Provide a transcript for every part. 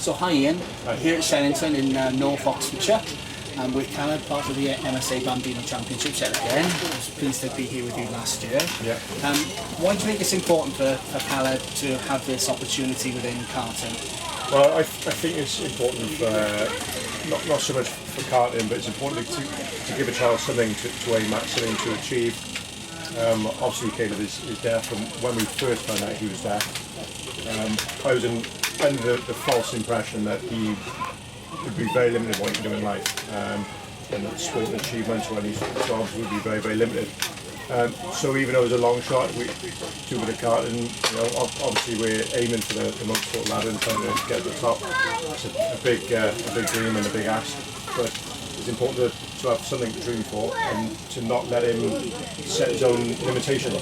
So hi Ian, Hi. here at Shennington in North Oxfordshire, with Caleb, part of the MSA Bambino Championships yet again. I was pleased to be here with you last year. Yeah. Why do you think it's important for Caleb to have this opportunity within karting? Well, I think it's important for, not so much for karting, but it's important to give a child something to aim at, something to achieve. Obviously Caleb is deaf, and when we first found out he was deaf, I was under the false impression that he would be very limited in what he can do in life, and that sport and achievements or any jobs would be very, very limited. So even though it was a long shot, we do a bit of karting. Obviously we're aiming for the motorsport ladder and trying to get to the top. It's a big dream and a big ask, but it's important to have something to dream for and to not let him set his own limitations.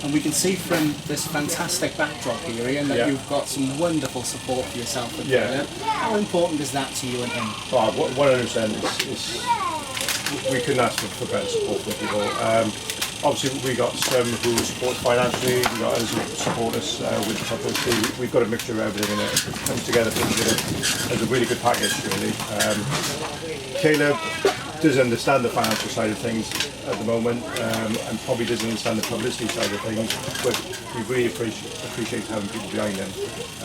And we can see from this fantastic backdrop here, Ian, that Yeah. you've got some wonderful support for yourself and Yeah. Caleb. How important is that to you and him? Oh, 100%. We couldn't ask for better support from people. Obviously, we got some who support financially, we got others who support us with the publicity. We've got a mixture of everything, and it comes together as a really good package, really. Caleb does understand the financial side of things at the moment, and probably doesn't understand the publicity side of things, but we really appreciate having people behind him,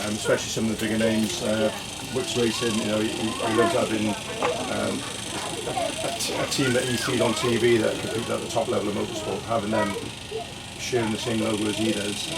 especially some of the bigger names. Wicks Racing, he loves having a team that he sees on TV that compete at the top level of motorsport, having them sharing the same logo as he does,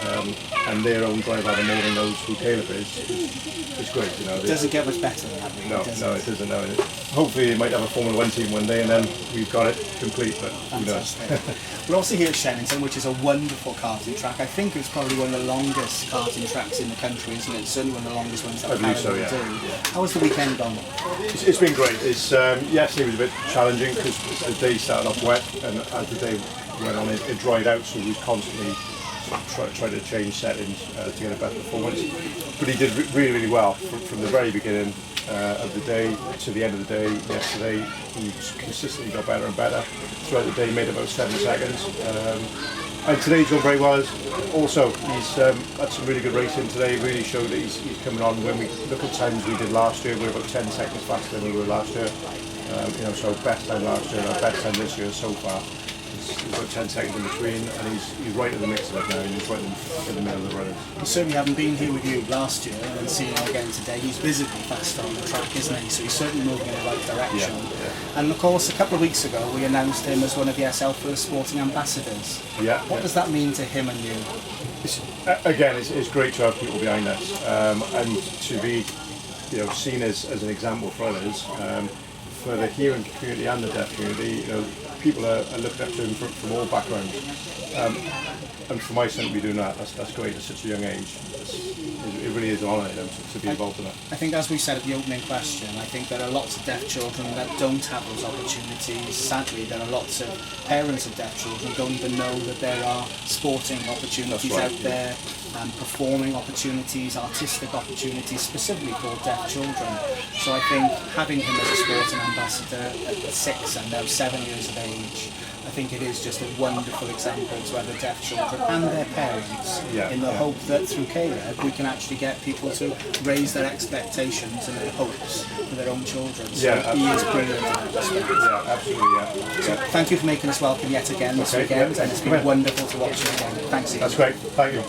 and their own drive out more than knows who Caleb is great. It doesn't get much better than that, really, No, does no, it? it doesn't. No. Hopefully, it might have a Formula 1 team one day, and then we've got it complete. But who knows? Fantastic. We're also here at Shennington, which is a wonderful karting track. I think it's probably one of the longest karting tracks in the country, isn't it? Certainly one of the longest ones that I believe so, Caleb yeah. will do. How was the weekend gone? It's been great. It's yesterday was a bit challenging because the day started off wet, and as the day went on, it dried out, so we constantly trying to change settings to get a better performance. But he did really, really well from the very beginning of the day to the end of the day. Yesterday, he consistently got better and better. Throughout the day, he made about 7 seconds. And today's gone very well. Also, he's had some really good racing today. Really showed that he's coming on. When we look at times we did last year, we were about 10 seconds faster than we were last year. So best time last year and our best time this year so far. He's got 10 seconds in between, and he's right in the mix of it now, and he's right in the middle of the runners. We certainly haven't been here with you last year and seeing him again today. He's visibly faster on the track, isn't he? So he's certainly moving in the right direction. Yeah. And of course, a couple of weeks ago, we announced him as one of the SLFirst sporting ambassadors. Yeah. What does that mean to him and you? It's great to have people behind us, and to be seen as an example for others, for the hearing community and the deaf community. People are looking up to him from all backgrounds, and for my son to be doing that, that's great at such a young age. It really is an honour to be involved in that. I think, as we said at the opening question, I think there are lots of deaf children that don't have those opportunities. Sadly, there are lots of parents of deaf children who don't even know that there are sporting opportunities That's right, out there, performing opportunities, artistic opportunities, specifically for deaf children. So I think having him as a sporting ambassador at 6 and now 7 years of age, I think it is just a wonderful example to other deaf children and their parents, in the hope that through Caleb we can actually get people to raise their expectations and their hopes for their own children. So he is brilliant in that respect. Yeah, absolutely, yeah. So thank you for making us welcome yet again this weekend, and it's been wonderful to watch you again. Thanks, Ian. That's great. Thank you.